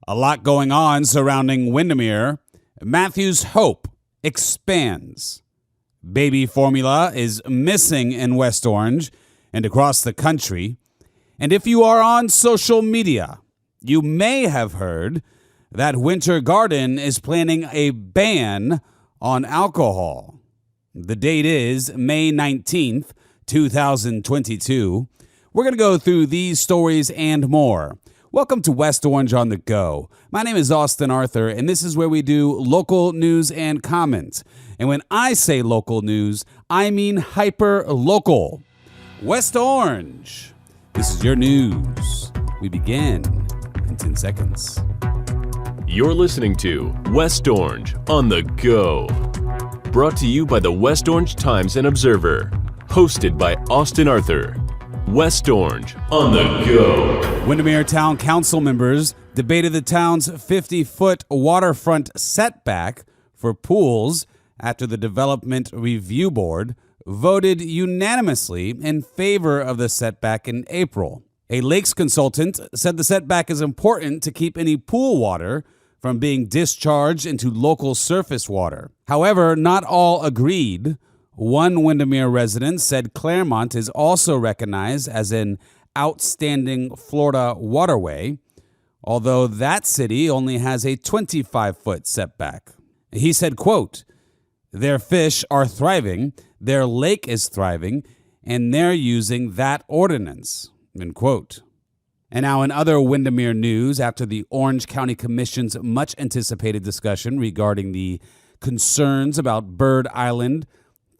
A lot going on surrounding Windermere. Matthew's hope expands. Baby formula is missing in West Orange and across the country. And if you are on social media, you may have heard that Winter Garden is planning a ban on alcohol. The date is May 19th, 2022. We're going to go through these stories and more. Welcome to West Orange on the Go. My name is Austin Arthur, and this is where we do local news and comment. And when I say local news, I mean hyper-local. West Orange. This is your news. We begin in 10 seconds. You're listening to West Orange on the Go. Brought to you by the West Orange Times and Observer. Hosted by Austin Arthur. West Orange on the Go. Windermere Town Council members debated the town's 50-foot waterfront setback for pools after the Development Review Board voted unanimously in favor of the setback in April. A lakes consultant said the setback is important to keep any pool water from being discharged into local surface water. However, not all agreed. One Windermere resident said Claremont is also recognized as an outstanding Florida waterway, although that city only has a 25-foot setback. He said, quote, "Their fish are thriving, their lake is thriving, and they're using that ordinance," end quote. And now in other Windermere news, after the Orange County Commission's much-anticipated discussion regarding the concerns about Bird Island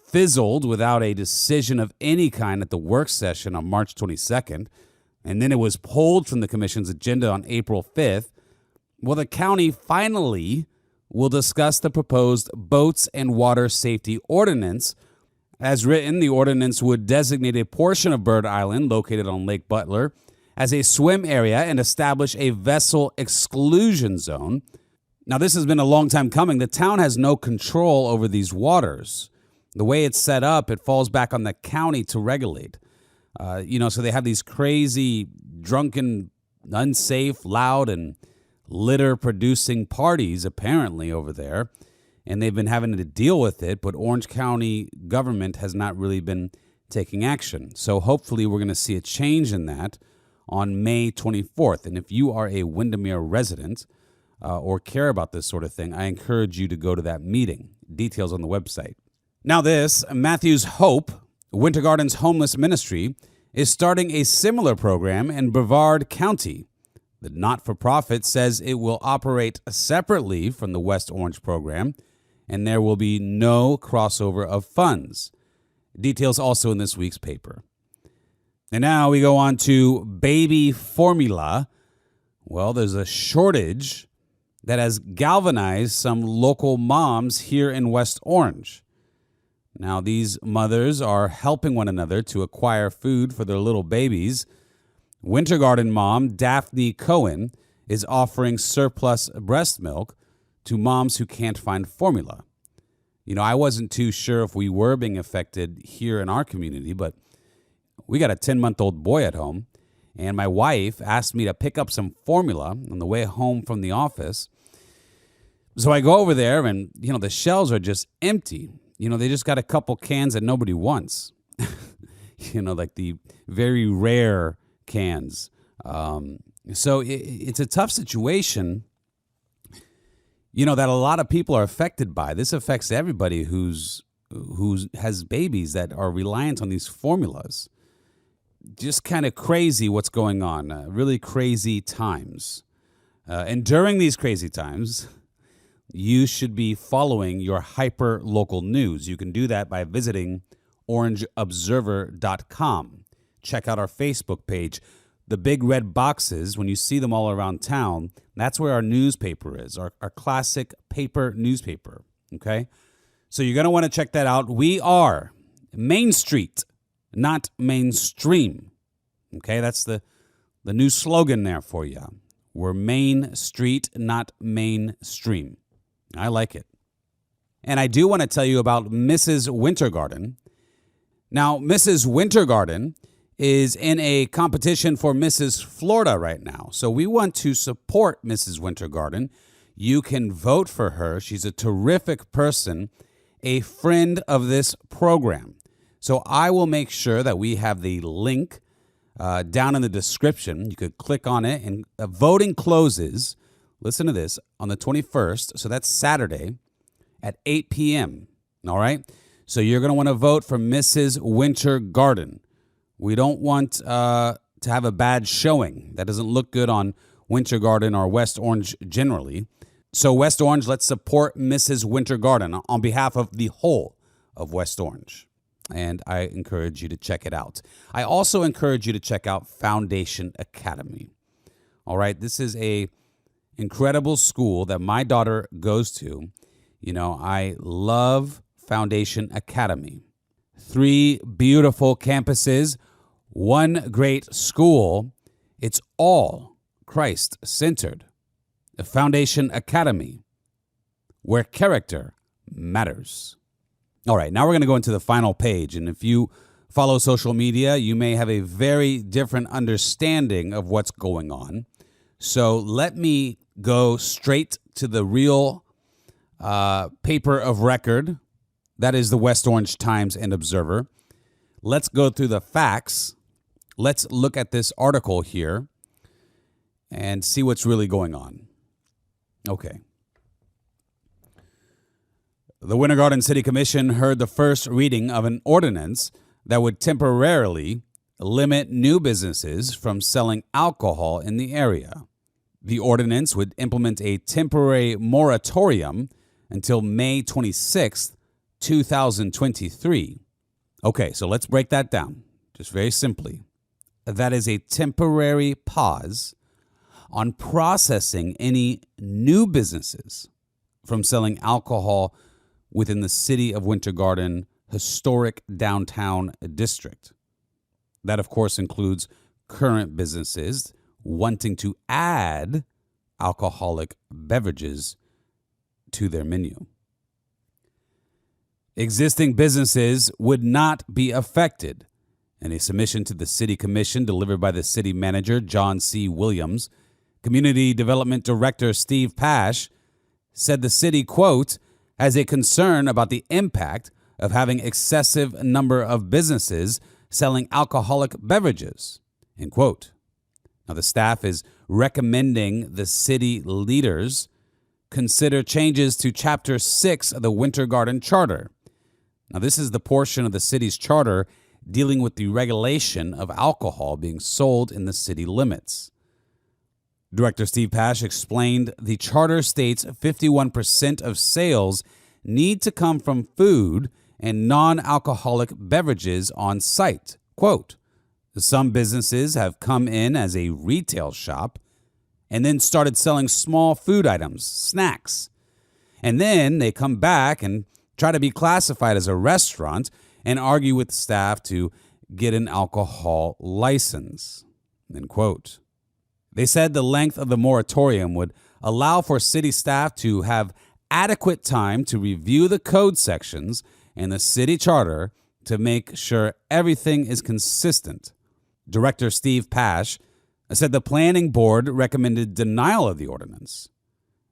fizzled without a decision of any kind at the work session on March 22nd, and then it was pulled from the commission's agenda on April 5th, well, the county finally will discuss the proposed Boats and Water Safety Ordinance. As written, the ordinance would designate a portion of Bird Island, located on Lake Butler, as a swim area and establish a vessel exclusion zone. Now, this has been a long time coming. The town has no control over these waters. The way it's set up, it falls back on the county to regulate. So they have these crazy, drunken, unsafe, loud, and litter-producing parties, apparently, over there. And they've been having to deal with it, but Orange County government has not really been taking action. So hopefully we're going to see a change in that on May 24th. And if you are a Windermere resident or care about this sort of thing, I encourage you to go to that meeting. Details on the website. Now this, Matthew's Hope, Winter Garden's homeless ministry, is starting a similar program in Brevard County. The not-for-profit says it will operate separately from the West Orange program, and there will be no crossover of funds. Details also in this week's paper. And now we go on to baby formula. Well, there's a shortage that has galvanized some local moms here in West Orange. Now, these mothers are helping one another to acquire food for their little babies. Winter Garden mom Daphne Cohen is offering surplus breast milk to moms who can't find formula. I wasn't too sure if we were being affected here in our community, but we got a 10-month-old boy at home, and my wife asked me to pick up some formula on the way home from the office. So I go over there, and, the shelves are just empty. They just got a couple cans that nobody wants. Like the very rare cans. So it's a tough situation, that a lot of people are affected by. This affects everybody who has babies that are reliant on these formulas. Just kind of crazy what's going on. Really crazy times. And during these crazy times, you should be following your hyper-local news. You can do that by visiting orangeobserver.com. Check out our Facebook page. The big red boxes, when you see them all around town, that's where our newspaper is, our classic paper newspaper, okay? So you're going to want to check that out. We are Main Street, not mainstream, okay? That's the new slogan there for you. We're Main Street, not mainstream. I like it. And I do want to tell you about Mrs. Winter Garden. Now, Mrs. Winter Garden is in a competition for Mrs. Florida right now. So we want to support Mrs. Winter Garden. You can vote for her. She's a terrific person, a friend of this program. So I will make sure that we have the link down in the description. You could click on it, and voting closes, listen to this, on the 21st. So that's Saturday at 8 p.m. All right? So you're going to want to vote for Mrs. Winter Garden. We don't want to have a bad showing. That doesn't look good on Winter Garden or West Orange generally. So West Orange, let's support Mrs. Winter Garden on behalf of the whole of West Orange. And I encourage you to check it out. I also encourage you to check out Foundation Academy. All right, this is a incredible school that my daughter goes to. You know, I love Foundation Academy. 3 beautiful campuses, 1 great school. It's all Christ-centered. The Foundation Academy, where character matters. All right, now we're going to go into the final page. And if you follow social media, you may have a very different understanding of what's going on. So let me go straight to the real paper of record. That is the West Orange Times and Observer. Let's go through the facts. Let's look at this article here and see what's really going on. Okay. The Winter Garden City Commission heard the first reading of an ordinance that would temporarily limit new businesses from selling alcohol in the area. The ordinance would implement a temporary moratorium until May 26th, 2023. Okay, so let's break that down just very simply. That is a temporary pause on processing any new businesses from selling alcohol within the city of Winter Garden historic downtown district. That, of course, includes current businesses wanting to add alcoholic beverages to their menu. Existing businesses would not be affected. In a submission to the City Commission delivered by the city manager, John C. Williams, Community Development Director Steve Pash said the city, quote, has a concern about the impact of having excessive number of businesses selling alcoholic beverages, end quote. Now, the staff is recommending the city leaders consider changes to Chapter 6 of the Winter Garden Charter. Now, this is the portion of the city's charter dealing with the regulation of alcohol being sold in the city limits. Director Steve Pash explained the charter states 51% of sales need to come from food and non-alcoholic beverages on site. Quote, some businesses have come in as a retail shop and then started selling small food items, snacks. And then they come back and try to be classified as a restaurant and argue with staff to get an alcohol license, end quote. They said the length of the moratorium would allow for city staff to have adequate time to review the code sections and the city charter to make sure everything is consistent. Director Steve Pash said the planning board recommended denial of the ordinance.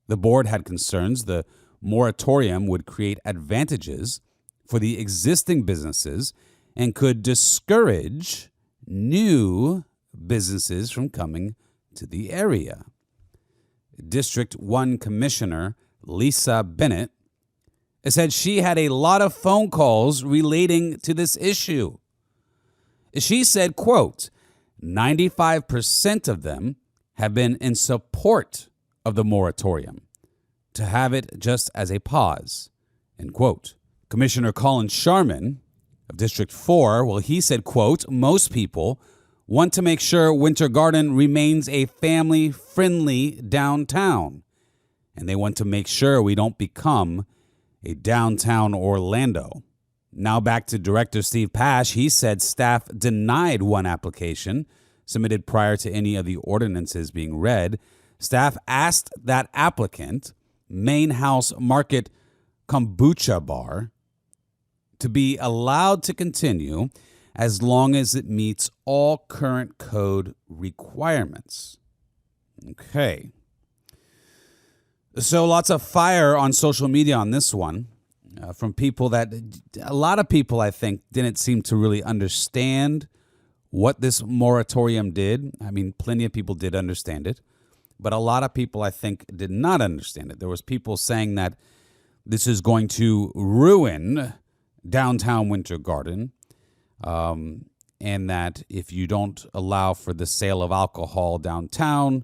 The board had concerns the moratorium would create advantages for the existing businesses and could discourage new businesses from coming to the area. District 1 Commissioner Lisa Bennett said she had a lot of phone calls relating to this issue. She said, quote, 95% of them have been in support of the moratorium, to have it just as a pause, end quote. Commissioner Colin Sharman of District 4, well, he said, quote, most people want to make sure Winter Garden remains a family-friendly downtown, and they want to make sure we don't become a downtown Orlando. Now back to Director Steve Pash. He said staff denied one application submitted prior to any of the ordinances being read. Staff asked that applicant, Main House Market Kombucha Bar, to be allowed to continue as long as it meets all current code requirements. Okay. So lots of fire on social media on this one from people that a lot of people, I think, didn't seem to really understand what this moratorium did. I mean, plenty of people did understand it, but a lot of people, I think, did not understand it. There was people saying that this is going to ruin downtown Winter Garden, and that if you don't allow for the sale of alcohol downtown,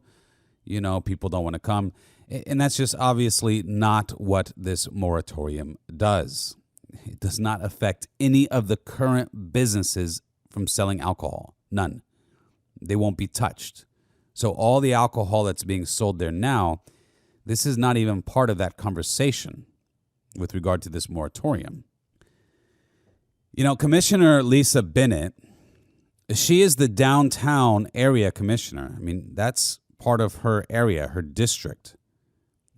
people don't want to come. And that's just obviously not what this moratorium does. It does not affect any of the current businesses from selling alcohol. None. They won't be touched. So all the alcohol that's being sold there now, this is not even part of that conversation with regard to this moratorium. Commissioner Lisa Bennett, she is the downtown area commissioner. I mean, that's part of her area, her district.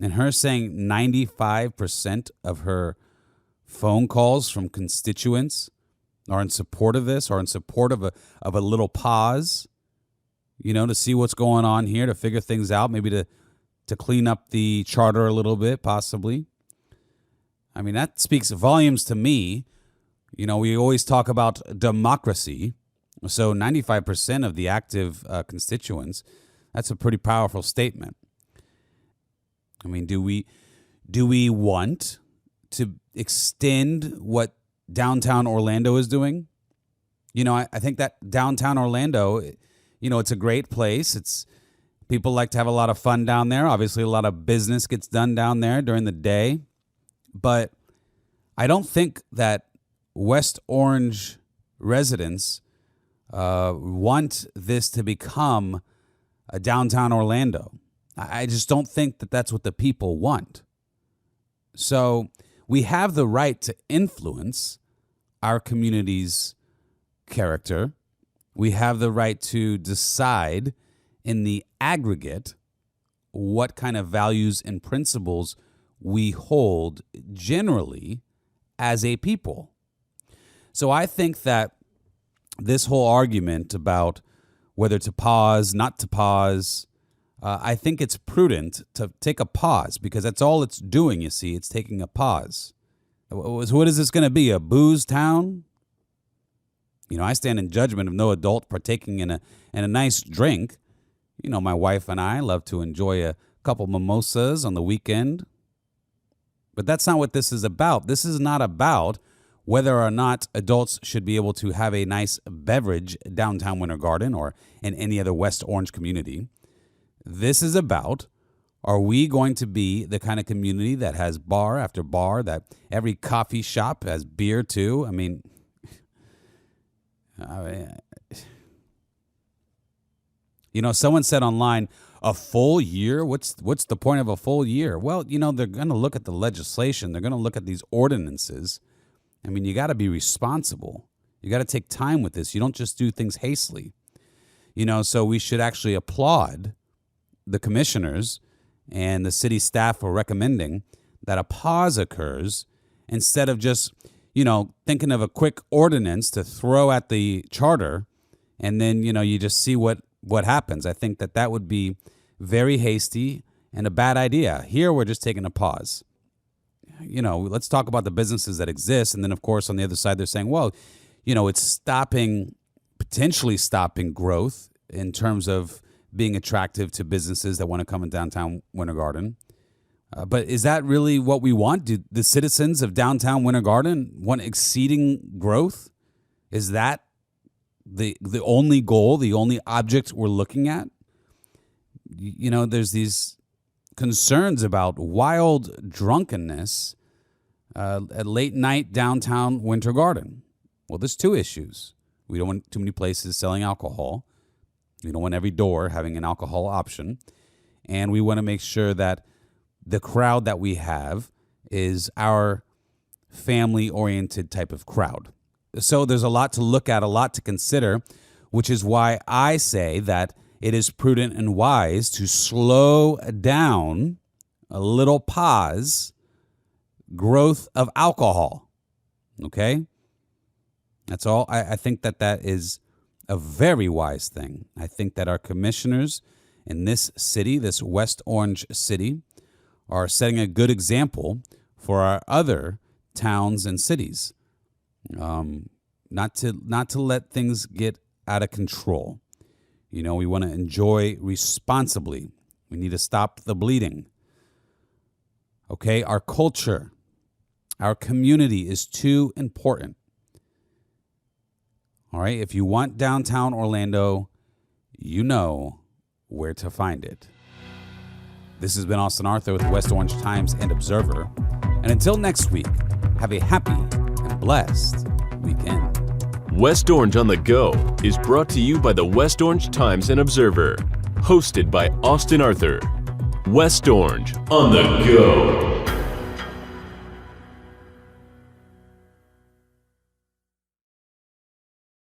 And her saying 95% of her phone calls from constituents are in support of this, or in support of a little pause, to see what's going on here, to figure things out, maybe to clean up the charter a little bit, possibly. I mean, that speaks volumes to me. We always talk about democracy. So 95% of the active constituents, that's a pretty powerful statement. I mean, do we want to extend what downtown Orlando is doing? I think that downtown Orlando, it's a great place. It's people like to have a lot of fun down there. Obviously, a lot of business gets done down there during the day. But I don't think that West Orange residents want this to become a downtown Orlando. I just don't think that that's what the people want. So we have the right to influence our community's character. We have the right to decide in the aggregate what kind of values and principles we hold generally as a people. So I think that this whole argument about whether to pause, not to pause, I think it's prudent to take a pause, because that's all it's doing, you see. It's taking a pause. What is this going to be, a booze town? I stand in judgment of no adult partaking in a nice drink. My wife and I love to enjoy a couple mimosas on the weekend. But that's not what this is about. This is not about whether or not adults should be able to have a nice beverage downtown Winter Garden or in any other West Orange community. This is about, are we going to be the kind of community that has bar after bar, that every coffee shop has beer too? I mean, someone said online, a full year? What's the point of a full year? Well, they're going to look at the legislation. They're going to look at these ordinances. I mean, you got to be responsible. You got to take time with this. You don't just do things hastily. So we should actually applaud the commissioners and the city staff for recommending that a pause occurs instead of just, thinking of a quick ordinance to throw at the charter and then, you just see what happens. I think that would be very hasty and a bad idea. Here, we're just taking a pause. Let's talk about the businesses that exist. And then, of course, on the other side, they're saying, well, it's potentially stopping growth in terms of being attractive to businesses that want to come in downtown Winter Garden. But is that really what we want? Do the citizens of downtown Winter Garden want exceeding growth? Is that the only goal, the only object we're looking at? There's these concerns about wild drunkenness at late night downtown Winter Garden. Well, there's two issues. We don't want too many places selling alcohol. We don't want every door having an alcohol option. And we want to make sure that the crowd that we have is our family-oriented type of crowd. So there's a lot to look at, a lot to consider, which is why I say that it is prudent and wise to slow down, a little pause, growth of alcohol. Okay? That's all. I think that is a very wise thing. I think that our commissioners in this city, this West Orange city, are setting a good example for our other towns and cities. Not to let things get out of control. You know, we want to enjoy responsibly. We need to stop the bleeding. Okay, our culture, our community is too important. All right, if you want downtown Orlando, you know where to find it. This has been Austin Arthur with the West Orange Times and Observer. And until next week, have a happy and blessed weekend. West Orange on the Go is brought to you by the West Orange Times and Observer. Hosted by Austin Arthur. West Orange on the Go.